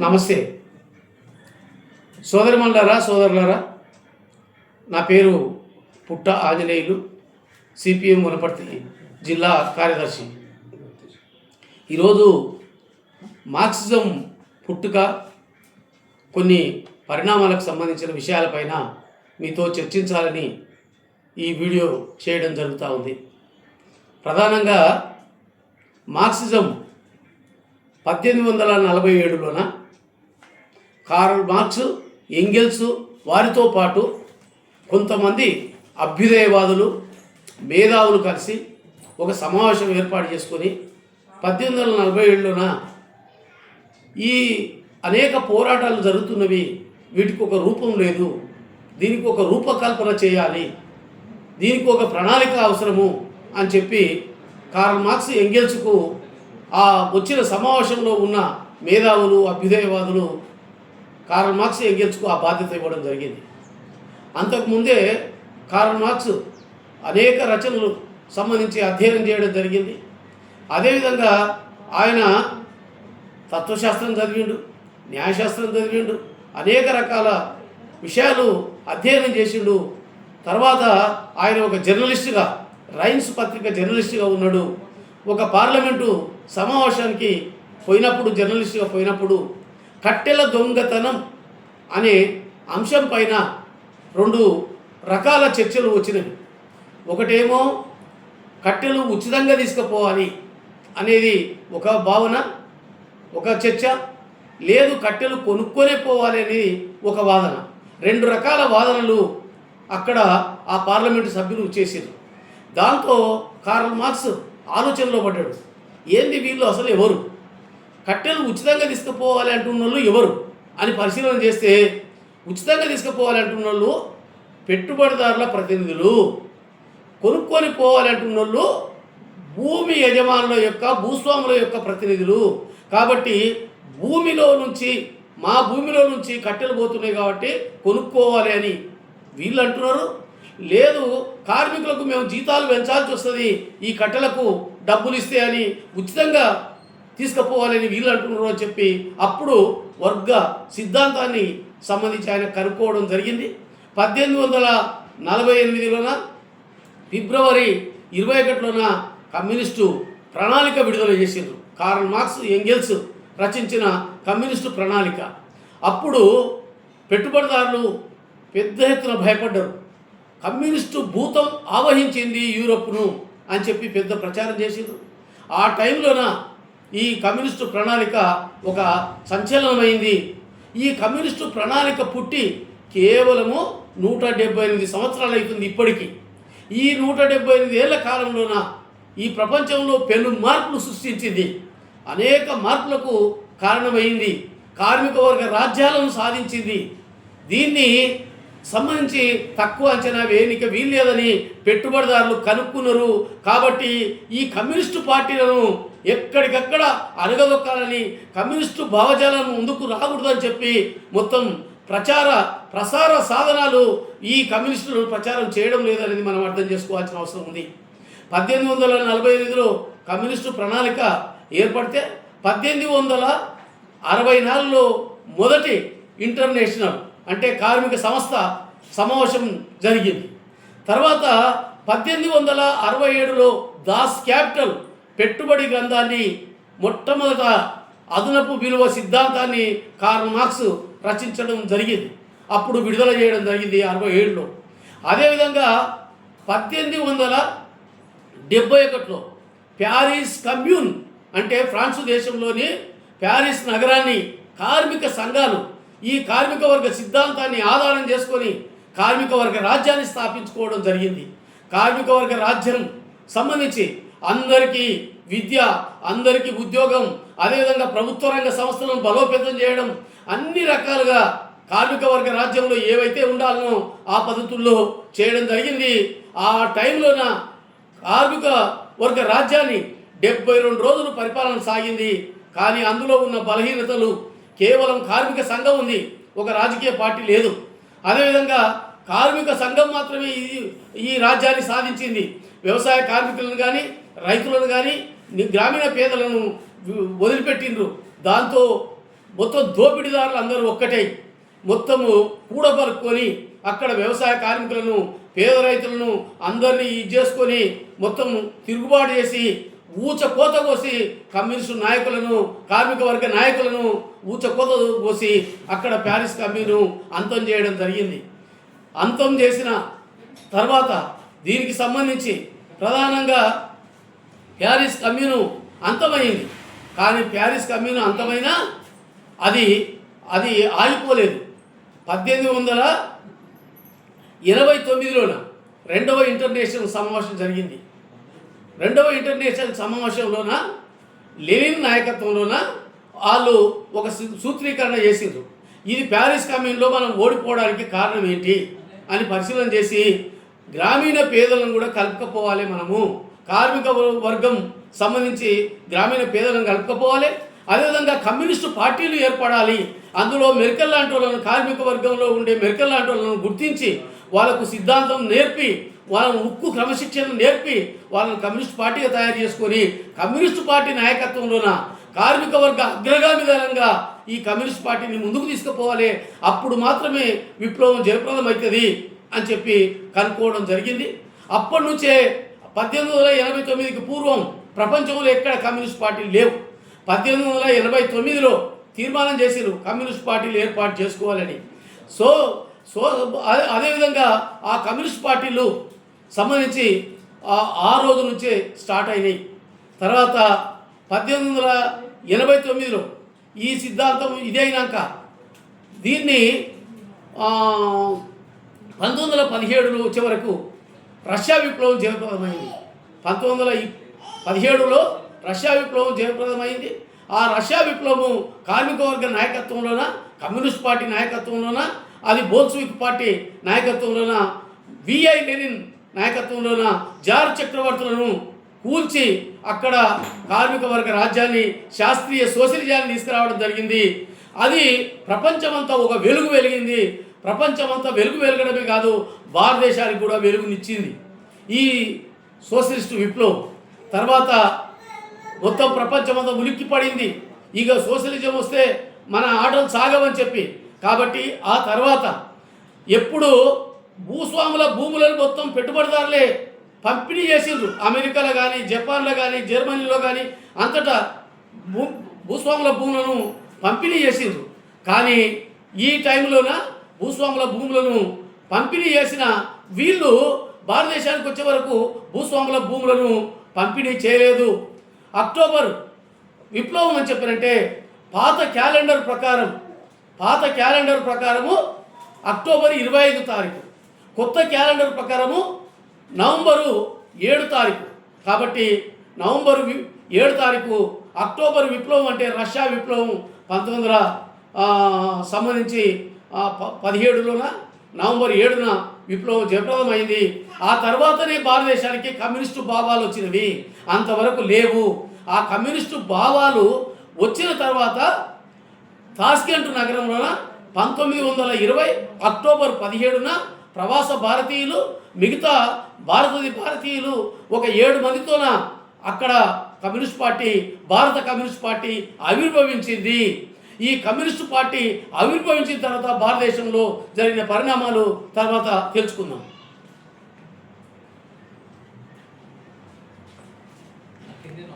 నమస్తే సోదరులారా, నా పేరు పుట్ట ఆంజనేయులు, సిపిఎం వనపర్తి జిల్లా కార్యదర్శి. ఈరోజు మార్క్సిజం పుట్టుక, కొన్ని పరిణామాలకు సంబంధించిన విషయాలపైన మీతో చర్చించాలని ఈ వీడియో చేయడం జరుగుతూ ఉంది. ప్రధానంగా మార్క్సిజం 1847లోన కార్ల్ మార్క్స్, ఎంగెల్స్ వారితో పాటు కొంతమంది అభ్యుదయవాదులు, మేధావులు కలిసి ఒక సమావేశం ఏర్పాటు చేసుకొని 1847లోన ఈ అనేక పోరాటాలు జరుగుతున్నవి, వీటికి ఒక రూపం లేదు, దీనికి ఒక రూపకల్పన చేయాలి, దీనికి ఒక ప్రణాళిక అవసరము అని చెప్పి కార్ల్ మార్క్స్, ఎంగెల్స్కు ఆ వచ్చిన సమావేశంలో ఉన్న మేధావులు, అభ్యుదయవాదులు కార్ల్ మార్క్స్, ఎంగెల్స్కు ఆ బాధ్యత ఇవ్వడం జరిగింది. అంతకుముందే కార్ల్ మార్క్స్ అనేక రచనలు సంబంధించి అధ్యయనం చేయడం జరిగింది. అదేవిధంగా ఆయన తత్వశాస్త్రం చదివిండు, న్యాయశాస్త్రం చదివిండు, అనేక రకాల విషయాలు అధ్యయనం చేసిండు. తర్వాత ఆయన ఒక జర్నలిస్టుగా, రైన్స్ పత్రిక జర్నలిస్టుగా ఉన్నాడు. ఒక పార్లమెంటు సమావేశానికి జర్నలిస్టుగా పోయినప్పుడు కట్టెల దొంగతనం అనే అంశం పైన 2 రకాల చర్చలు వచ్చినవి. ఒకటేమో కట్టెలు ఉచితంగా తీసుకుపోవాలి అనేది ఒక భావన, ఒక చర్చ. లేదు, కట్టెలు కొనుక్కొనే పోవాలి అనేది ఒక వాదన. 2 రకాల వాదనలు అక్కడ ఆ పార్లమెంటు సభ్యులు చేశారు. దాంతో కార్ల్ మార్క్స్ ఆలోచనలో పడ్డాడు. ఏంది వీళ్ళు అసలు ఎవరు, కట్టెలు ఉచితంగా తీసుకుపోవాలి అంటున్న వాళ్ళు ఎవరు అని పరిశీలన చేస్తే, ఉచితంగా తీసుకుపోవాలి అంటున్న వాళ్ళు పెట్టుబడిదారుల ప్రతినిధులు, కొనుక్కొని పోవాలి అంటున్న వాళ్ళు భూమి యజమానుల యొక్క, భూస్వాముల యొక్క ప్రతినిధులు. కాబట్టి మా భూమిలో నుంచి కట్టెలు పోతున్నాయి కాబట్టి కొనుక్కోవాలి అని వీళ్ళు అంటున్నారు. లేదు, కార్మికులకు మేము జీతాలు పెంచాల్సి వస్తుంది, ఈ కట్టెలకు డబ్బులు ఇస్తే అని ఉచితంగా తీసుకుపోవాలని వీళ్ళు అంటున్నారు అని చెప్పి అప్పుడు వర్గ సిద్ధాంతాన్ని సంబంధించి ఆయన కనుక్కోవడం జరిగింది. 1848లోన ఫిబ్రవరి 21లోన కమ్యూనిస్టు ప్రణాళిక విడుదల చేసిండ్రు. కార్ల్ మార్క్స్, ఎంగెల్స్ రచించిన కమ్యూనిస్టు ప్రణాళిక. అప్పుడు పెట్టుబడిదారులు పెద్ద ఎత్తున భయపడ్డారు. కమ్యూనిస్టు భూతం ఆవహించింది యూరోప్ను అని చెప్పి పెద్ద ప్రచారం చేసిండ్రు. ఆ టైంలోన ఈ కమ్యూనిస్టు ప్రణాళిక ఒక సంచలనమైంది. ఈ కమ్యూనిస్టు ప్రణాళిక పుట్టి కేవలము 178 సంవత్సరాలు అవుతుంది ఇప్పటికీ. ఈ 178 ఏళ్ల కాలంలోన ఈ ప్రపంచంలో పెను మార్పులు సృష్టించింది, అనేక మార్పులకు కారణమైంది, కార్మిక వర్గ రాజ్యాలను సాధించింది. దీన్ని సంబంధించి తక్కువ అంచనా వేయనిక వీల్లేదని పెట్టుబడిదారులు కనుక్కున్నారు. కాబట్టి ఈ కమ్యూనిస్టు పార్టీలను ఎక్కడికక్కడ అణగదొక్కాలని, కమ్యూనిస్టు భావజాలను ముందుకు రాకూడదని చెప్పి మొత్తం ప్రసార సాధనాలు ఈ కమ్యూనిస్టులను ప్రచారం చేయడం లేదనేది మనం అర్థం చేసుకోవాల్సిన అవసరం ఉంది. 1848లో కమ్యూనిస్టు ప్రణాళిక ఏర్పడితే 1864లో మొదటి ఇంటర్నేషనల్ అంటే కార్మిక సంస్థ సమావేశం జరిగింది. తర్వాత 1867లో దాస్ క్యాపిటల్ పెట్టుబడి గ్రంథాన్ని, మొట్టమొదట అదనపు విలువ సిద్ధాంతాన్ని కార్ల్ మార్క్స్ రచించడం జరిగింది. అప్పుడు విడుదల చేయడం జరిగింది 67లో. అదేవిధంగా 1871లో ప్యారిస్ కమ్యూన్ అంటే ఫ్రాన్స్ దేశంలోని ప్యారిస్ నగరాన్ని కార్మిక సంఘాలు ఈ కార్మిక వర్గ సిద్ధాంతాన్ని ఆధారం చేసుకొని కార్మిక వర్గ రాజ్యాన్ని స్థాపించుకోవడం జరిగింది. కార్మిక వర్గ రాజ్యం సంబంధించి అందరికీ విద్య, అందరికీ ఉద్యోగం, అదేవిధంగా ప్రభుత్వ రంగ సంస్థలను బలోపేతం చేయడం, అన్ని రకాలుగా కార్మిక వర్గ రాజ్యంలో ఏవైతే ఉండాలనో ఆ పద్ధతుల్లో చేయడం జరిగింది. ఆ టైంలోన కార్మిక వర్గ రాజ్యాన్ని 72 రోజులు పరిపాలన సాగింది. కానీ అందులో ఉన్న బలహీనతలు, కేవలం కార్మిక సంఘం ఉంది, ఒక రాజకీయ పార్టీ లేదు. అదేవిధంగా కార్మిక సంఘం మాత్రమే ఈ రాజ్యాన్ని సాధించింది. వ్యవసాయ కార్మికులను కానీ, రైతులను కానీ, గ్రామీణ పేదలను వదిలిపెట్టిండ్రు. దాంతో మొత్తం దోపిడీదారులు అందరూ ఒక్కటై మొత్తము కూడబలుకొని అక్కడ వ్యవసాయ కార్మికులను పేద రైతులను అందరినీ చేసుకొని మొత్తం తిరుగుబాటు చేసి ఊచకోత కోసి కమ్యూనిస్టు నాయకులను కార్మిక వర్గ నాయకులను ఊచకోత కోసి అక్కడ ప్యారిస్ కమ్యూను అంతం చేయడం జరిగింది. అంతం చేసిన తర్వాత దీనికి సంబంధించి ప్రధానంగా ప్యారిస్ కమ్యూను అంతమైంది. కానీ ప్యారిస్ కమ్యూను అంతమైనా అది ఆగిపోలేదు. 1889లోన రెండవ ఇంటర్నేషనల్ సమావేశం జరిగింది. రెండవ ఇంటర్నేషనల్ సమావేశంలోన లెనిన్ నాయకత్వంలోన వాళ్ళు ఒక సూత్రీకరణ చేసిండ్రు. ఇది ప్యారిస్ కమ్యూన్లో మనం ఓడిపోవడానికి కారణం ఏంటి అని పరిశీలన చేసి గ్రామీణ పేదలను కూడా కలుపుకపోవాలి, మనము కార్మిక వర్గం సంబంధించి గ్రామీణ పేదలను కలుపుకపోవాలి, అదేవిధంగా కమ్యూనిస్టు పార్టీలు ఏర్పడాలి, అందులో మెర్కెల్ లాంటి వాళ్ళను కార్మిక వర్గంలో ఉండే మెర్కెల్ లాంటి వాళ్ళను గుర్తించి వాళ్ళకు సిద్ధాంతం నేర్పి వాళ్ళను ఉక్కు క్రమశిక్షణ నేర్పి వాళ్ళని కమ్యూనిస్ట్ పార్టీగా తయారు చేసుకొని కమ్యూనిస్టు పార్టీ నాయకత్వంలోన కార్మిక వర్గ అగ్రగామి దళంగా ఈ కమ్యూనిస్ట్ పార్టీని ముందుకు తీసుకుపోవాలి, అప్పుడు మాత్రమే విప్లవం జయప్రదం అవుతుంది అని చెప్పి కనుక్కోవడం జరిగింది. అప్పటి నుంచే 1889కి పూర్వం ప్రపంచంలో ఎక్కడ కమ్యూనిస్ట్ పార్టీలు లేవు. 1889లో తీర్మానం చేసిరు కమ్యూనిస్ట్ పార్టీలు ఏర్పాటు చేసుకోవాలని. సో అదేవిధంగా ఆ కమ్యూనిస్ట్ పార్టీలు సంబంధించి ఆ రోజు నుంచే స్టార్ట్ అయినాయి. తర్వాత 1889లో ఈ సిద్ధాంతం ఇదైనాక దీన్ని 1917లో వచ్చే వరకు రష్యా విప్లవం జయప్రదమైంది. 1917లో రష్యా విప్లవం జయప్రదమైంది. ఆ రష్యా విప్లవం కార్మిక వర్గ నాయకత్వంలోన, కమ్యూనిస్ట్ పార్టీ నాయకత్వంలోన, అది బోల్షివిక్ పార్టీ నాయకత్వంలోన, విఐ లెనిన్ నాయకత్వంలోన జార్ చక్రవర్తులను కూల్చి అక్కడ కార్మిక వర్గ రాజ్యాన్ని, శాస్త్రీయ సోషలిజాన్ని తీసుకురావడం జరిగింది. అది ప్రపంచమంతా ఒక వెలుగు వెలిగింది. ప్రపంచమంతా వెలుగు వెలగడమే కాదు, భారతదేశానికి కూడా వెలుగునిచ్చింది ఈ సోషలిస్టు విప్లవం. తర్వాత మొత్తం ప్రపంచమంతా ఉలిక్కి పడింది. ఇక సోషలిజం వస్తే మన ఆటలు సాగవని చెప్పి. కాబట్టి ఆ తర్వాత ఎప్పుడు భూస్వాముల భూములను మొత్తం పెట్టుబడిదారులే పంపిణీ చేసిండ్రు. అమెరికాలో కానీ, జపాన్లో కానీ, జర్మనీలో కానీ అంతటా భూస్వాముల భూములను పంపిణీ చేసిండ్రు. కానీ ఈ టైంలోన భూస్వాముల భూములను పంపిణీ చేసిన వీళ్ళు భారతదేశానికి వచ్చే వరకు భూస్వాముల భూములను పంపిణీ చేయలేదు. అక్టోబర్ విప్లవం అని చెప్పారంటే పాత క్యాలెండర్ ప్రకారము అక్టోబర్ 25 తారీఖు, కొత్త క్యాలెండర్ ప్రకారము నవంబరు 7 తారీఖు. కాబట్టి నవంబరు 7 తారీఖు అక్టోబర్ విప్లవం అంటే రష్యా విప్లవం 1900 సంబంధించి 17లోన నవంబర్ 7న విప్లవం జయప్రదమైంది. ఆ తర్వాతనే భారతదేశానికి కమ్యూనిస్టు భావాలు వచ్చినవి, అంతవరకు లేవు. ఆ కమ్యూనిస్టు భావాలు వచ్చిన తర్వాత తాష్కెంట్ నగరంలోన 1920 అక్టోబర్ 17న ప్రవాస భారతీయులు, మిగతా భారతీయులు ఒక 7 మందితోన అక్కడ భారత కమ్యూనిస్ట్ పార్టీ ఆవిర్భవించింది. ఈ కమ్యూనిస్టు పార్టీ ఆవిర్భవించిన తర్వాత భారతదేశంలో జరిగిన పరిణామాలు తర్వాత తెలుసుకుందాం.